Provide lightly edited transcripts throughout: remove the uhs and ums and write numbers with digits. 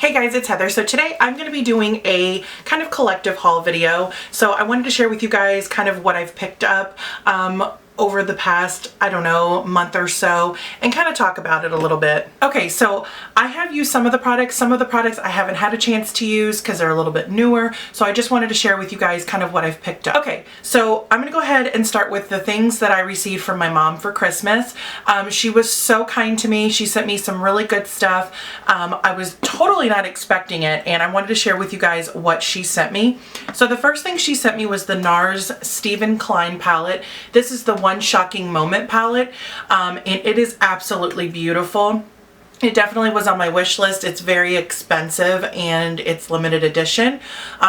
Hey guys, it's Heather. So today I'm going to be doing a kind of collective haul video. So I wanted to share with you guys kind of what I've picked up over the past, I don't know, month or so, and kind of talk about it a little bit. Okay, so I have used some of the products. Some of the products I haven't had a chance to use because they're a little bit newer. So I just wanted to share with you guys kind of what I've picked up. Okay, so I'm gonna go ahead and start with the things that I received from my mom for Christmas. She was so kind to me. She sent me some really good stuff. I was totally not expecting it, and I wanted to share with you guys what she sent me. So the first thing she sent me was the NARS Stephen Klein palette. This is the One Shocking Moment palette, and it is absolutely beautiful. It definitely was on my wish list. It's very expensive and it's limited edition.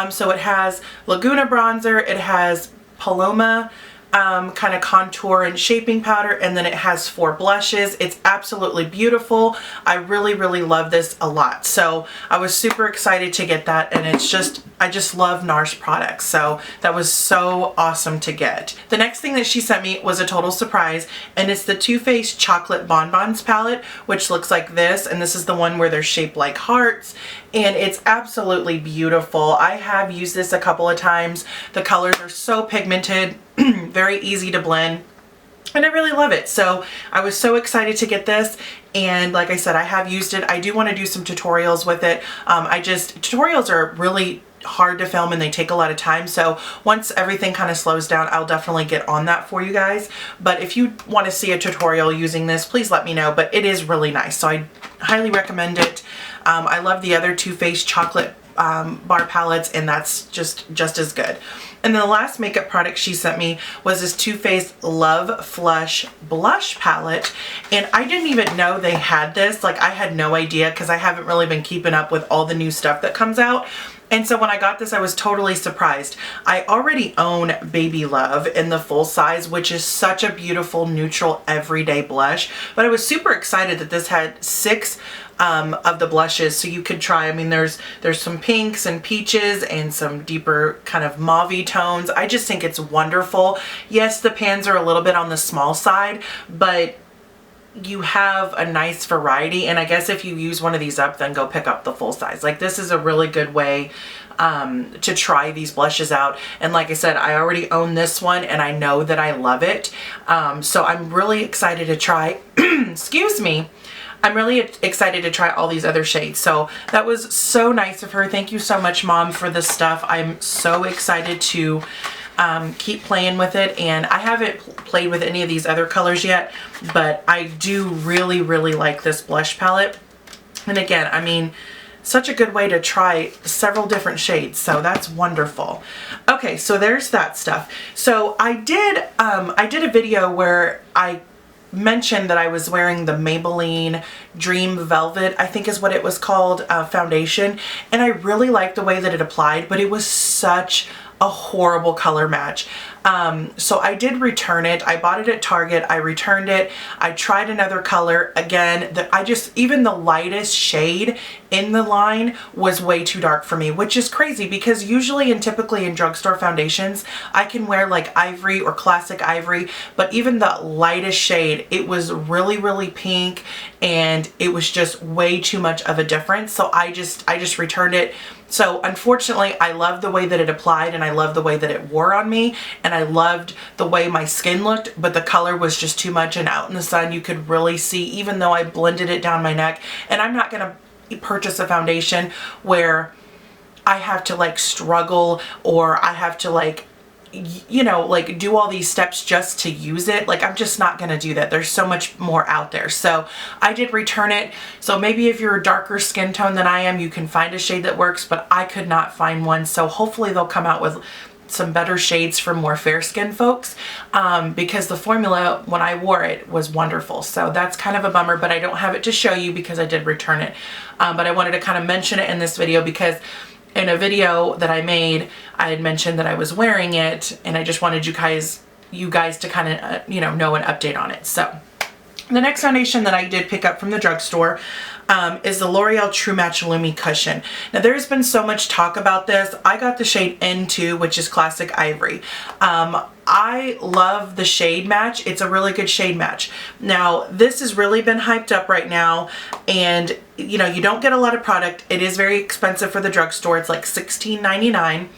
So it has Laguna bronzer, it has Paloma kind of contour and shaping powder, and then it has 4 blushes. It's absolutely beautiful. I really love this a lot. So I was super excited to get that, and it's just, I just love NARS products. So that was so awesome to get. The next thing that she sent me was a total surprise, and it's the Too Faced Chocolate Bonbons palette, which looks like this, and this is the one where they're shaped like hearts, and it's absolutely beautiful. I have used this a couple of times. The colors are so pigmented, very easy to blend, and I really love it. So I was so excited to get this, and like I said, I have used it. I do want to do some tutorials with it. Tutorials are really hard to film and they take a lot of time, so once everything kind of slows down, I'll definitely get on that for you guys. But if you want to see a tutorial using this, please let me know. But it is really nice, so I highly recommend it. I love the other Too Faced chocolate bar palettes, and that's just as good. And then the last makeup product she sent me was this Too Faced Love Flush blush palette, and I didn't even know they had this. Like, I had no idea because I haven't really been keeping up with all the new stuff that comes out. And so when I got this, I was totally surprised. I already own Baby Love in the full size, which is such a beautiful neutral everyday blush, but I was super excited that this had 6 of the blushes, so you could try. I mean, there's some pinks and peaches and some deeper kind of mauve-y tones. I just think it's wonderful. Yes, the pans are a little bit on the small side, but you have a nice variety, and I guess if you use one of these up, then go pick up the full size. Like, this is a really good way to try these blushes out. And like I said, I already own this one and I know that I love it. So I'm really excited to try, excuse me, I'm really excited to try all these other shades. So that was so nice of her. Thank you so much, Mom, for this stuff. I'm so excited to keep playing with it, and I haven't played with any of these other colors yet, but I do really like this blush palette. And again, I mean, such a good way to try several different shades, so that's wonderful. Okay, so there's that stuff. So I did a video where I mentioned that I was wearing the Maybelline Dream Velvet, I think is what it was called, foundation, and I really liked the way that it applied, but it was such a horrible color match. So I did return it. I bought it at Target. I returned it. I tried another color. Again, even the lightest shade in the line was way too dark for me, which is crazy because usually and typically in drugstore foundations, I can wear like ivory or classic ivory, but even the lightest shade, it was really pink, and it was just way too much of a difference. So I just returned it. So unfortunately, I love the way that it applied, and I love the way that it wore on me, and I loved the way my skin looked, but the color was just too much, and out in the sun you could really see, even though I blended it down my neck. And I'm not gonna purchase a foundation where I have to like struggle, or I have to like, you know, like do all these steps just to use it. Like, I'm just not gonna do that. There's so much more out there. So I did return it. So maybe if you're a darker skin tone than I am, you can find a shade that works, but I could not find one. So hopefully they'll come out with some better shades for more fair skin folks, because the formula when I wore it was wonderful. So that's kind of a bummer, but I don't have it to show you because I did return it. But I wanted to kind of mention it in this video because in a video that I made, I had mentioned that I was wearing it, and I just wanted you guys to kind of, you know an update on it. So the next foundation that I did pick up from the drugstore is the L'Oreal True Match Lumi Cushion. Now there's been so much talk about this. I got the shade N2, which is Classic Ivory. I love the shade match. It's a really good shade match. Now this has really been hyped up right now, and you know, you don't get a lot of product. It is very expensive for the drugstore. It's like $16.99.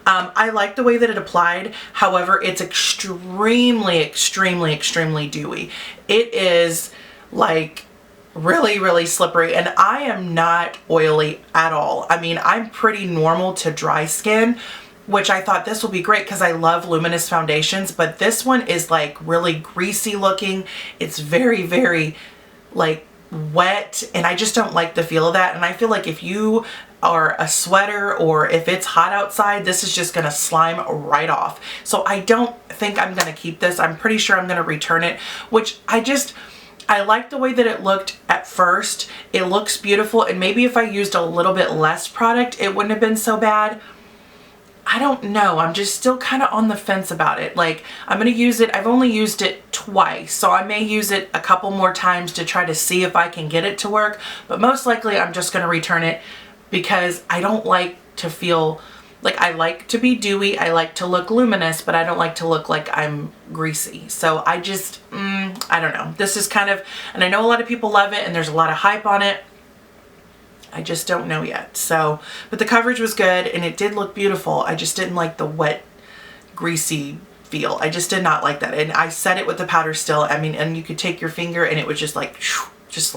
I like the way that it applied. However, it's extremely, extremely, extremely dewy. It is like really, really slippery, and I am not oily at all. I mean, I'm pretty normal to dry skin, which I thought this will be great because I love luminous foundations, but this one is like really greasy looking. It's very, very like wet, and I just don't like the feel of that. And I feel like if you are a sweater or if it's hot outside, this is just gonna slime right off. So I don't think I'm gonna keep this. I'm pretty sure I'm gonna return it, which I like the way that it looked at first. It looks beautiful, and maybe if I used a little bit less product, it wouldn't have been so bad. I don't know. I'm just still kind of on the fence about it. Like, I'm going to use it. I've only used it twice, so I may use it a couple more times to try to see if I can get it to work. But most likely I'm just going to return it because I don't like to feel like, I like to be dewy. I like to look luminous, but I don't like to look like I'm greasy. So I just, I don't know. This is kind of, and I know a lot of people love it and there's a lot of hype on it. I just don't know yet. So, but the coverage was good and it did look beautiful. I just didn't like the wet, greasy feel. I just did not like that. And I set it with the powder still. I mean, and you could take your finger and it would just like, just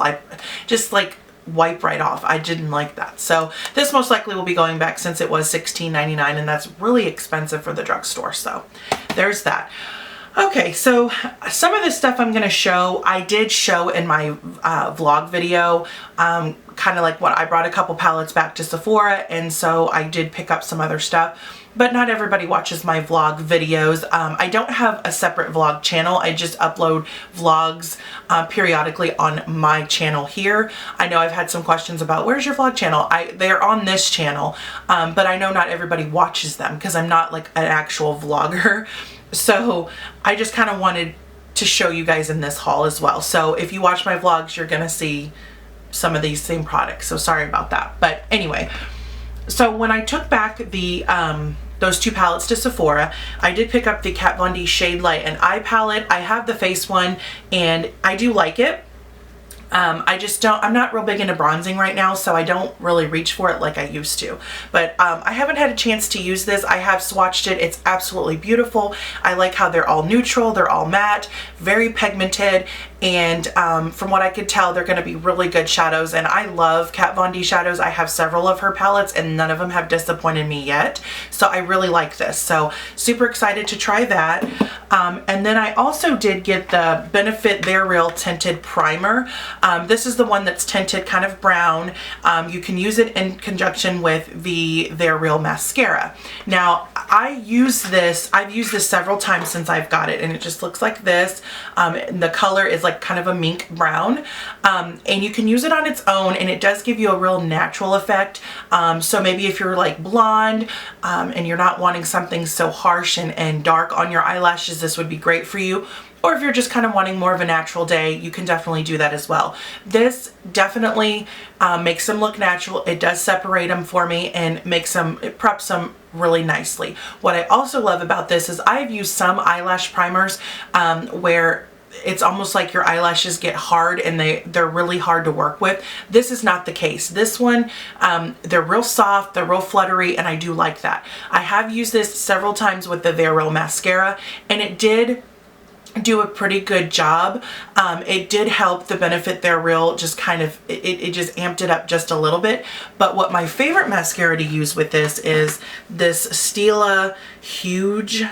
like wipe right off. I didn't like that. So this most likely will be going back since it was $16.99, and that's really expensive for the drugstore. So there's that. Okay, so some of this stuff I'm going to show, I did show in my vlog video, kind of like what I brought a couple palettes back to Sephora, and so I did pick up some other stuff, but not everybody watches my vlog videos. I don't have a separate vlog channel. I just upload vlogs periodically on my channel here. I know I've had some questions about where's your vlog channel? They're on this channel, but I know not everybody watches them because I'm not like an actual vlogger. So I just kind of wanted to show you guys in this haul as well. So if you watch my vlogs, you're gonna see some of these same products. So sorry about that. But anyway, so when I took back the those two palettes to Sephora, I did pick up the Kat Von D Shade Light and Eye palette. I have the face one and I do like it. I'm not real big into bronzing right now, so I don't really reach for it like I used to. But I haven't had a chance to use this. I have swatched it. It's absolutely beautiful. I like how they're all neutral, they're all matte, very pigmented, and from what I could tell, they're going to be really good shadows. And I love Kat Von D shadows. I have several of her palettes and none of them have disappointed me yet. So I really like this. So super excited to try that. And then I also did get the Benefit They're Real Tinted Primer. This is the one that's tinted kind of brown. You can use it in conjunction with the They're Real mascara. Now I've used this several times since I've got it, and it just looks like this. The color is like kind of a mink brown, and you can use it on its own, and it does give you a real natural effect. So maybe if you're like blonde and you're not wanting something so harsh and dark on your eyelashes, this would be great for you. Or if you're just kind of wanting more of a natural day, you can definitely do that as well. This definitely makes them look natural. It does separate them for me and it preps them really nicely. What I also love about this is I've used some eyelash primers where it's almost like your eyelashes get hard and they're really hard to work with. This is not the case. This one, they're real soft, they're real fluttery, and I do like that. I have used this several times with the They're Real mascara, and it did do a pretty good job. It did help the Benefit They're Real just kind of, it just amped it up just a little bit. But what my favorite mascara to use with this is this Stila Huge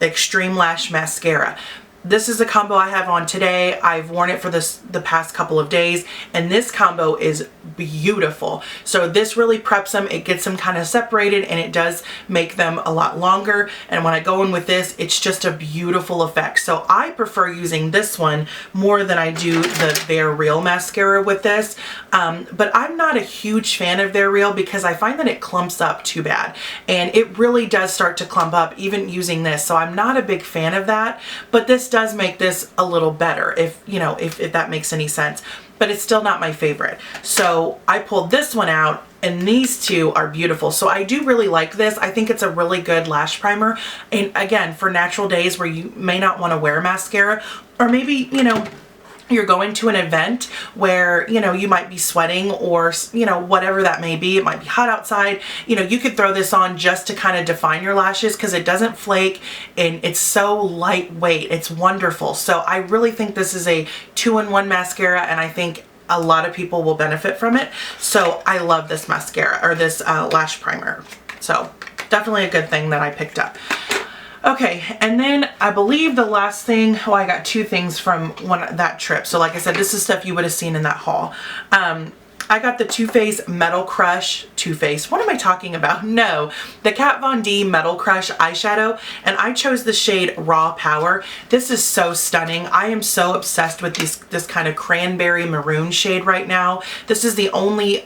Extreme Lash Mascara. This is a combo I have on today. I've worn it for the past couple of days, and this combo is beautiful. So this really preps them. It gets them kind of separated, and it does make them a lot longer. And when I go in with this, it's just a beautiful effect. So I prefer using this one more than I do the They're Real mascara with this. But I'm not a huge fan of They're Real because I find that it clumps up too bad. And it really does start to clump up even using this. So I'm not a big fan of that. But this does make this a little better, if you know, if that makes any sense. but it's still not my favorite. So I pulled this one out, and these two are beautiful. So I do really like this. I think it's a really good lash primer. And again, for natural days where you may not want to wear mascara, or maybe, you know, you're going to an event where, you know, you might be sweating, or, you know, whatever that may be. It might be hot outside. You know, you could throw this on just to kind of define your lashes, because it doesn't flake and it's so lightweight. It's wonderful. So I really think this is a 2-in-1 mascara, and I think a lot of people will benefit from it. So I love this mascara, or this lash primer. So definitely a good thing that I picked up. Okay, and then I believe the last thing, oh, I got 2 things from that trip. So like I said, this is stuff you would have seen in that haul. I got the Too Faced Metal Crush, what am I talking about? No, the Kat Von D Metal Crush eyeshadow, and I chose the shade Raw Power. This is so stunning. I am so obsessed with this kind of cranberry maroon shade right now. This is the only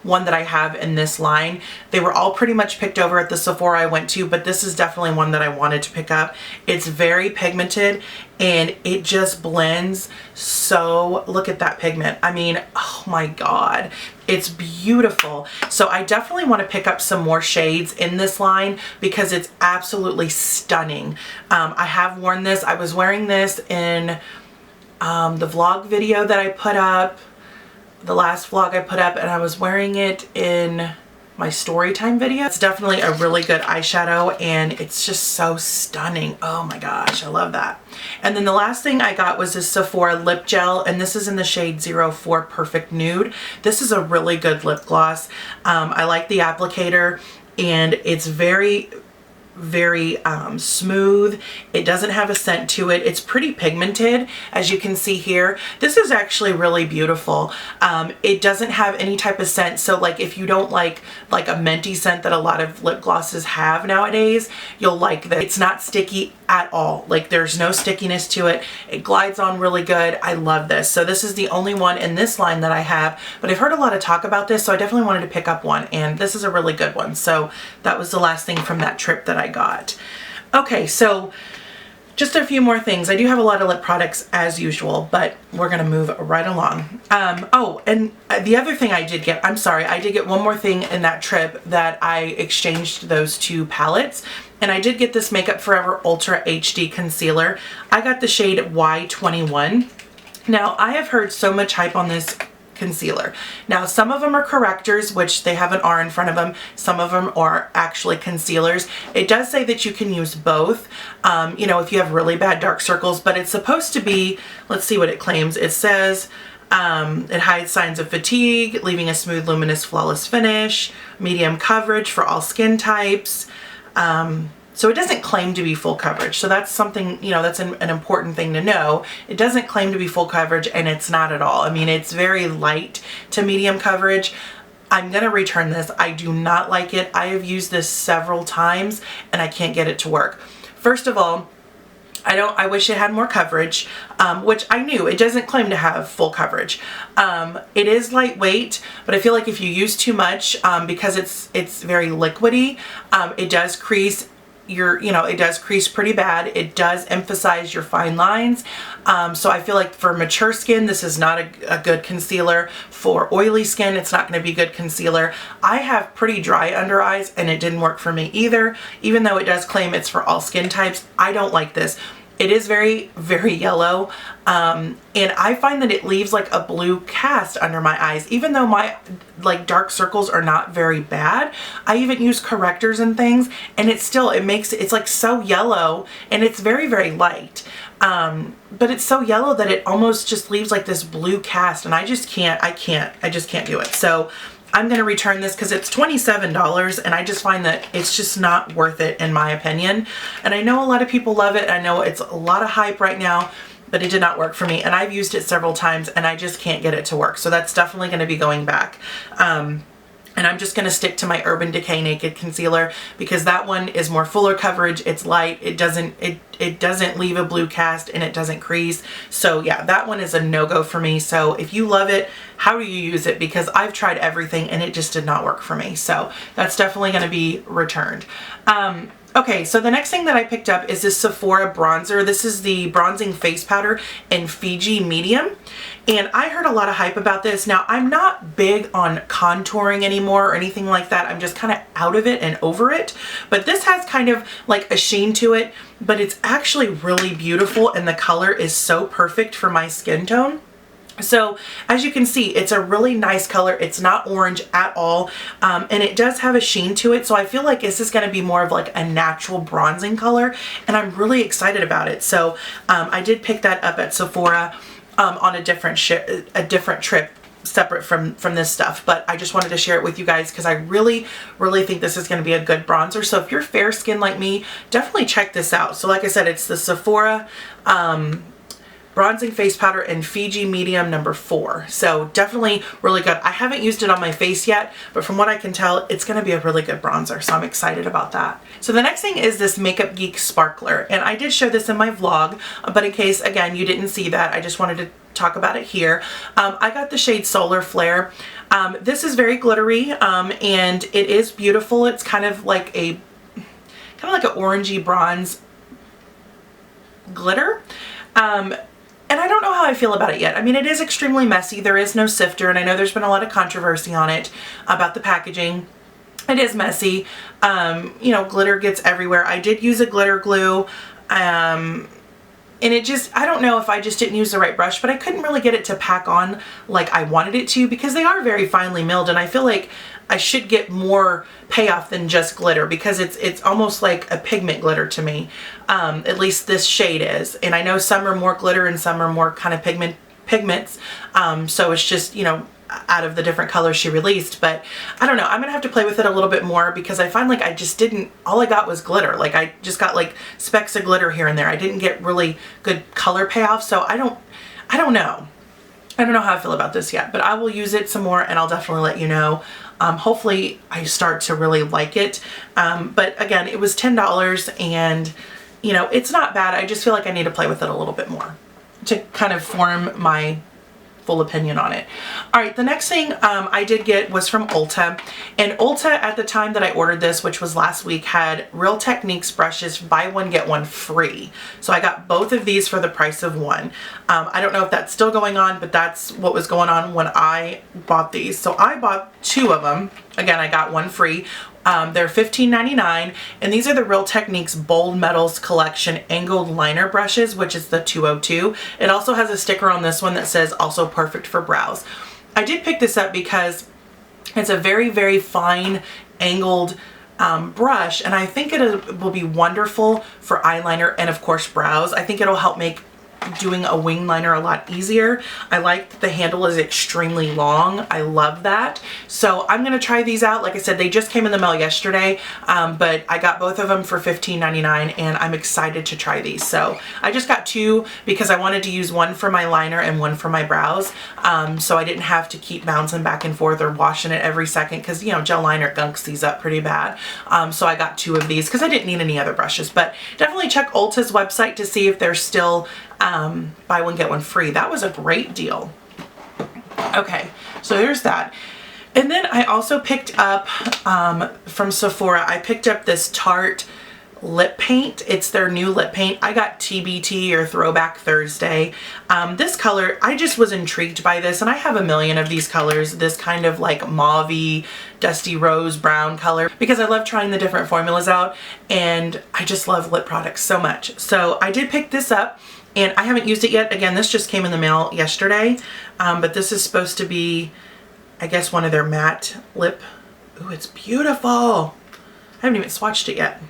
one that I have in this line. They were all pretty much picked over at the Sephora I went to, but this is definitely one that I wanted to pick up. It's very pigmented, and it just blends so, look at that pigment. I mean, oh my God, it's beautiful. So I definitely want to pick up some more shades in this line, because it's absolutely stunning. I have worn this. I was wearing this in the vlog video that I put up, the last vlog I put up, and I was wearing it in my story time video. It's definitely a really good eyeshadow, and it's just so stunning. Oh my gosh, I love that. And then the last thing I got was this Sephora lip gel, and this is in the shade 04 Perfect Nude. This is a really good lip gloss. I like the applicator, and it's very smooth. It doesn't have a scent to it. It's pretty pigmented, as you can see here. This is actually really beautiful. It doesn't have any type of scent, so like if you don't like a minty scent that a lot of lip glosses have nowadays, you'll like this. It's not sticky at all. Like, there's no stickiness to it. It glides on really good. I love this. So this is the only one in this line that I have, but I've heard a lot of talk about this, so I definitely wanted to pick up one, and this is a really good one. So that was the last thing from that trip that I got. Okay, so just a few more things. I do have a lot of lip products as usual, but we're gonna move right along. Oh, and the other thing I did get, I'm sorry, I did get one more thing in that trip, that I exchanged those 2 palettes. And I did get this Makeup Forever Ultra HD Concealer. I got the shade Y21. Now, I have heard so much hype on this concealer. Now, some of them are correctors, which they have an R in front of them. Some of them are actually concealers. It does say that you can use both, you know, if you have really bad dark circles, but it's supposed to be, let's see what it claims. It says, it hides signs of fatigue, leaving a smooth, luminous, flawless finish, medium coverage for all skin types. So it doesn't claim to be full coverage. So that's something, you know, that's an important thing to know. It doesn't claim to be full coverage, and it's not at all. I mean, it's very light to medium coverage. I'm gonna return this. I do not like it. I have used this several times, and I can't get it to work. First of all, I wish it had more coverage, which I knew. It doesn't claim to have full coverage. It is lightweight, but I feel like if you use too much, because it's very liquidy, it does crease it does crease pretty bad. It does emphasize your fine lines. So I feel like for mature skin, this is not a good concealer. For oily skin, it's not going to be good concealer. I have pretty dry under eyes, and it didn't work for me either. Even though it does claim it's for all skin types, I don't like this. It is very, very yellow, and I find that it leaves like a blue cast under my eyes. Even though my dark circles are not very bad, I even use correctors and things, and it's like so yellow, and it's very, very light. But it's so yellow that it almost just leaves like this blue cast, and I just can't do it. So I'm going to return this because it's $27, and I just find that it's just not worth it in my opinion. And I know a lot of people love it. I know it's a lot of hype right now, but it did not work for me. And I've used it several times, and I just can't get it to work. So that's definitely going to be going back. And I'm just going to stick to my Urban Decay Naked Concealer because that one is more fuller coverage. It's light. It doesn't leave a blue cast, and it doesn't crease. So yeah, that one is a no-go for me. So if you love it, how do you use it? Because I've tried everything, and it just did not work for me. So that's definitely going to be returned. Okay, so the next thing that I picked up is this Sephora Bronzer. This is the Bronzing Face Powder in Fiji Medium. And I heard a lot of hype about this. Now, I'm not big on contouring anymore or anything like that. I'm just kind of out of it and over it. But this has kind of like a sheen to it, but it's actually really beautiful and the color is so perfect for my skin tone. So as you can see, it's a really nice color. It's not orange at all. And it does have a sheen to it. So I feel like this is going to be more of like a natural bronzing color. And I'm really excited about it. So I did pick that up at Sephora on a different trip separate from this stuff. But I just wanted to share it with you guys because I really think this is going to be a good bronzer. So if you're fair skinned like me, definitely check this out. So like I said, it's the Sephora bronzing face powder in Fiji medium number 4. So definitely really good. I haven't used it on my face yet, but from what I can tell, it's going to be a really good bronzer. So I'm excited about that. So the next thing is this Makeup Geek sparkler. And I did show this in my vlog, but in case, again, you didn't see that, I just wanted to talk about it here. I got the shade Solar Flare. This is very glittery and it is beautiful. It's kind of like an orangey bronze glitter. And I don't know how I feel about it yet. I mean, it is extremely messy. There is no sifter, and I know there's been a lot of controversy on it about the packaging. It is messy. You know, glitter gets everywhere. I did use a glitter glue, and it just, I don't know if I just didn't use the right brush, but I couldn't really get it to pack on like I wanted it to because they are very finely milled, and I feel like I should get more payoff than just glitter because it's almost like a pigment glitter to me. At least this shade is. And I know some are more glitter and some are more kind of pigments. So it's just, you know, out of the different colors she released. But I don't know. I'm going to have to play with it a little bit more because I find like I just didn't, all I got was glitter. Like I just got like specks of glitter here and there. I didn't get really good color payoff. So I don't know. I don't know how I feel about this yet, but I will use it some more and I'll definitely let you know. Hopefully I start to really like it. But again, it was $10 and you know, it's not bad. I just feel like I need to play with it a little bit more to kind of form my full opinion on it. All right, the next thing I did get was from Ulta, and Ulta at the time that I ordered this, which was last week, had Real Techniques brushes, buy one get one free. So I got both of these for the price of one. I don't know if that's still going on, but that's what was going on when I bought these. So I bought 2 of them. Again, I got one free. They're $15.99, and these are the Real Techniques Bold Metals Collection Angled Liner Brushes, which is the 202. It also has a sticker on this one that says also perfect for brows. I did pick this up because it's a very fine angled brush, and I think it will be wonderful for eyeliner and of course brows. I think it'll help make doing a wing liner a lot easier. I like that the handle is extremely long. I love that. So I'm going to try these out. Like I said, they just came in the mail yesterday, but I got both of them for $15.99 and I'm excited to try these. So I just got 2 because I wanted to use one for my liner and one for my brows. So I didn't have to keep bouncing back and forth or washing it every second because, you know, gel liner gunks these up pretty bad. So I got 2 of these because I didn't need any other brushes, but definitely check Ulta's website to see if they're still buy one get one free. That was a great deal. Okay, so there's that. And then I also picked up from Sephora, I picked up this Tarte Lip Paint. It's their new lip paint. I got TBT or Throwback Thursday. This color, I just was intrigued by this, and I have a million of these colors, this kind of like mauve-y, dusty rose brown color, because I love trying the different formulas out, and I just love lip products so much. So I did pick this up, and I haven't used it yet. Again, this just came in the mail yesterday, but this is supposed to be, I guess, one of their matte lip. Ooh, it's beautiful. I haven't even swatched it yet.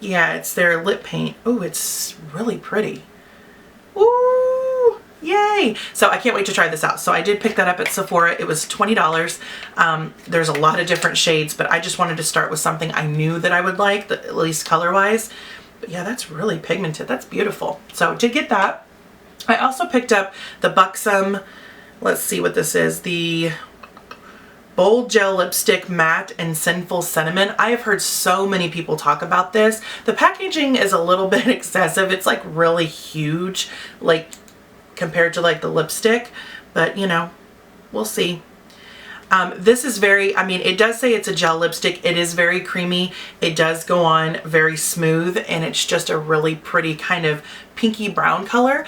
Yeah, it's their lip paint. Ooh, it's really pretty. Ooh, yay. So I can't wait to try this out. So I did pick that up at Sephora. It was $20. There's a lot of different shades, but I just wanted to start with something I knew that I would like, at least color-wise. But yeah, that's really pigmented. That's beautiful. So did get that. I also picked up the Buxom, let's see what this is, the Bold Gel Lipstick Matte and Sinful Cinnamon. I have heard so many people talk about this. The packaging is a little bit excessive. It's like really huge, like compared to like the lipstick, but you know, we'll see. This is very, I mean, it does say it's a gel lipstick. It is very creamy. It does go on very smooth, and it's just a really pretty kind of pinky brown color.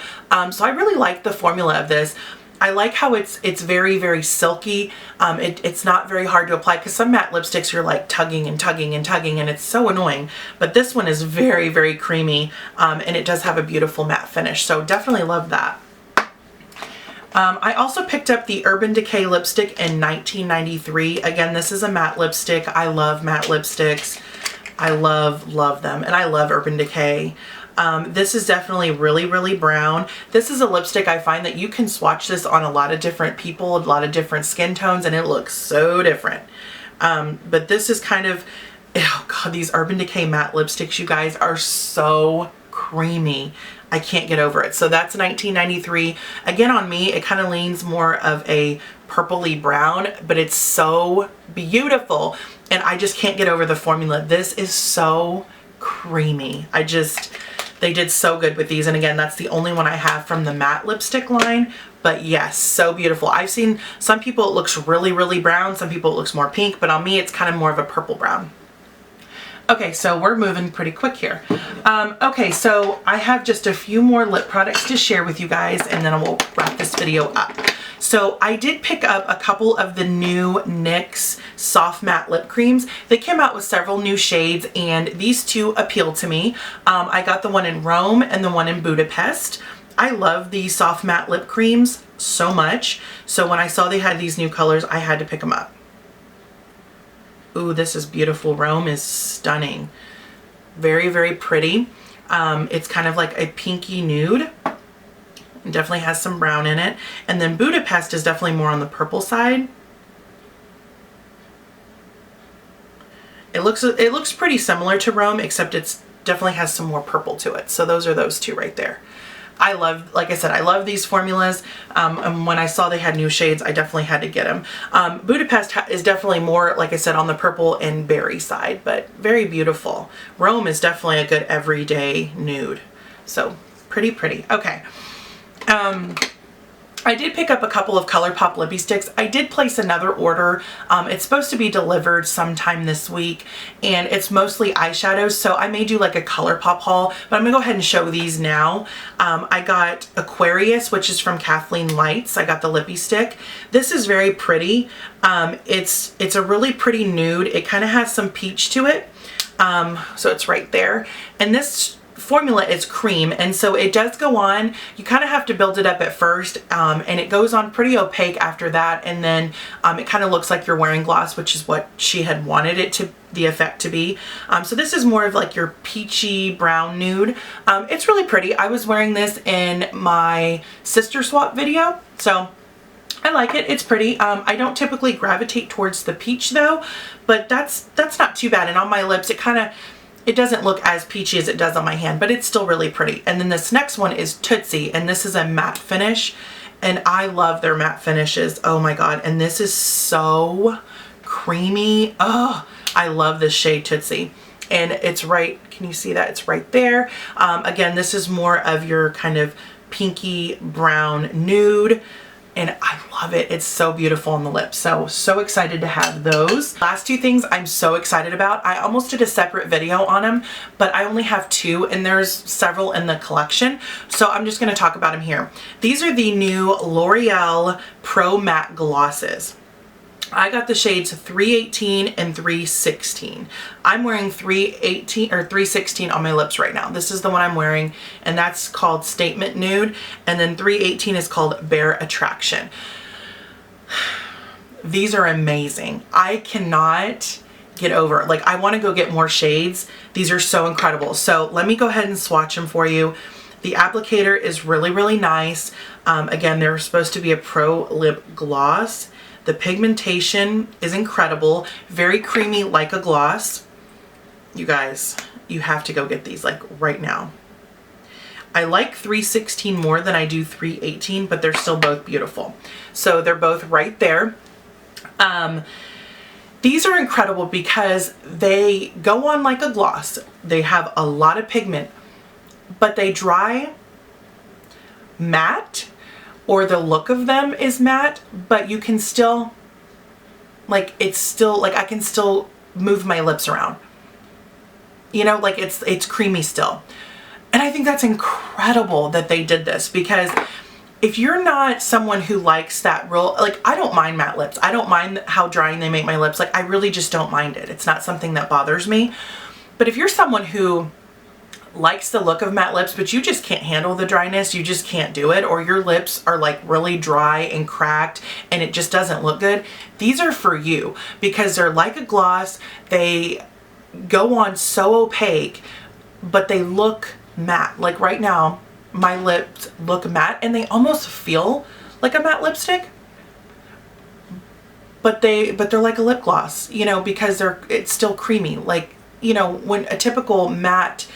So I really like the formula of this. I like how it's very, very silky. It's not very hard to apply, because some matte lipsticks you're like tugging and tugging and tugging, and it's so annoying. But this one is very, very creamy, and it does have a beautiful matte finish. So definitely love that. I also picked up the Urban Decay lipstick in 1993. Again, this is a matte lipstick. I love matte lipsticks. I love them. And I love Urban Decay. This is definitely really, really brown. This is a lipstick I find that you can swatch this on a lot of different people, a lot of different skin tones, and it looks so different. But this is kind of, oh God, these Urban Decay matte lipsticks, you guys, are so creamy. I can't get over it. So that's 1993. Again, on me, it kind of leans more of a purpley brown, but it's so beautiful. And I just can't get over the formula. This is so creamy. They did so good with these. And again, that's the only one I have from the matte lipstick line. But yes, so beautiful. I've seen some people it looks really, really brown. Some people it looks more pink, but on me, it's kind of more of a purple brown. Okay, so we're moving pretty quick here. Okay, so I have just a few more lip products to share with you guys, and then we'll wrap this video up. So I did pick up a couple of the new NYX Soft Matte Lip Creams. They came out with several new shades, and these two appeal to me. I got the one in Rome and the one in Budapest. I love the Soft Matte Lip Creams so much. So when I saw they had these new colors, I had to pick them up. Ooh, this is beautiful. Rome is stunning. Very, very pretty. It's kind of like a pinky nude. It definitely has some brown in it. And then Budapest is definitely more on the purple side. It looks pretty similar to Rome, except it's definitely has some more purple to it. So those are those two right there. I love, like I said, I love these formulas. And when I saw they had new shades, I definitely had to get them. Budapest is definitely more, like I said, on the purple and berry side, but very beautiful. Rome is definitely a good everyday nude. So pretty, pretty. Okay. I did pick up a couple of Colourpop Lip Stix. I did place another order. It's supposed to be delivered sometime this week, and it's mostly eyeshadows, so I may do like a Colourpop haul, but I'm gonna go ahead and show these now. I got Aquarius, which is from Kathleen Lights. I got the lippy stick. This is very pretty. It's a really pretty nude. It kind of has some peach to it, so it's right there. And this formula is cream, and so it does go on. You kind of have to build it up at first, and it goes on pretty opaque after that, and then it kind of looks like you're wearing gloss, which is what she had wanted it to, the effect to be. So this is more of like your peachy brown nude. It's really pretty. I was wearing this in my sister swap video, so I like it. It's pretty. I don't typically gravitate towards the peach though, but that's not too bad. And on my lips, it doesn't look as peachy as it does on my hand, but it's still really pretty. And then this next one is Tootsie, and this is a matte finish, and I love their matte finishes. Oh my God. And this is so creamy. Oh, I love this shade Tootsie. And it's right, can you see that? It's right there. Again, this is more of your kind of pinky brown nude, and I love it. It's so beautiful on the lips. So excited to have those. Last two things I'm so excited about. I almost did a separate video on them, but I only have two, and there's several in the collection. So I'm just gonna talk about them here. These are the new L'Oreal Pro Matte Glosses. I got the shades 318 and 316. I'm wearing 318 or 316 on my lips right now. This is the one I'm wearing, and that's called Statement Nude, and then 318 is called Bare Attraction. These are amazing. I cannot get over it. Like, I want to go get more shades. These are so incredible. So let me go ahead and swatch them for you. The applicator is really, really nice. Again, they're supposed to be a pro lip gloss. The pigmentation is incredible, very creamy like a gloss. You guys, you have to go get these like right now. I like 316 more than I do 318, but they're still both beautiful. So they're both right there. These are incredible because they go on like a gloss. They have a lot of pigment, but they dry matte, or the look of them is matte, but you can still Like it's still, like I can still move my lips around. You know, like it's creamy still. And I think that's incredible that they did this, because if you're not someone who likes that real, like I don't mind matte lips. I don't mind how drying they make my lips. Like I really just don't mind it. It's not something that bothers me. But if you're someone who likes the look of matte lips, but you just can't handle the dryness, you just can't do it, or your lips are like really dry and cracked and it just doesn't look good, these are for you, because they're like a gloss. They go on so opaque, but they look matte. Like right now, my lips look matte and they almost feel like a matte lipstick, but they're like a lip gloss, you know, because it's still creamy. Like, you know, when a typical matte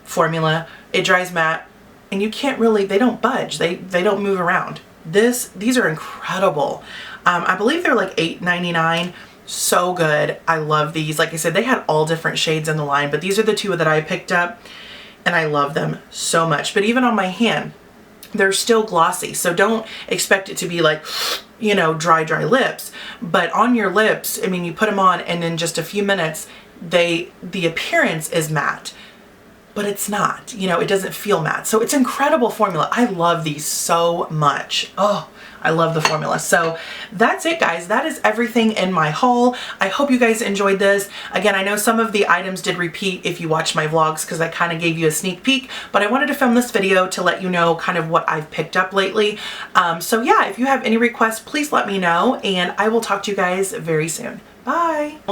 formula, it dries matte and you can't really, they don't budge, they don't move around. These are incredible. I believe they're like $8.99. So good. I love these. Like I said, they had all different shades in the line, but these are the two that I picked up and I love them so much. But even on my hand, they're still glossy. So don't expect it to be like, you know, dry lips. But on your lips, I mean, you put them on and in just a few minutes, the appearance is matte. But it's not, you know, it doesn't feel matte. So it's incredible formula. I love these so much. Oh, I love the formula. So that's it, guys. That is everything in my haul. I hope you guys enjoyed this. Again, I know some of the items did repeat if you watched my vlogs, because I kind of gave you a sneak peek, but I wanted to film this video to let you know kind of what I've picked up lately. So yeah, if you have any requests, please let me know, and I will talk to you guys very soon. Bye.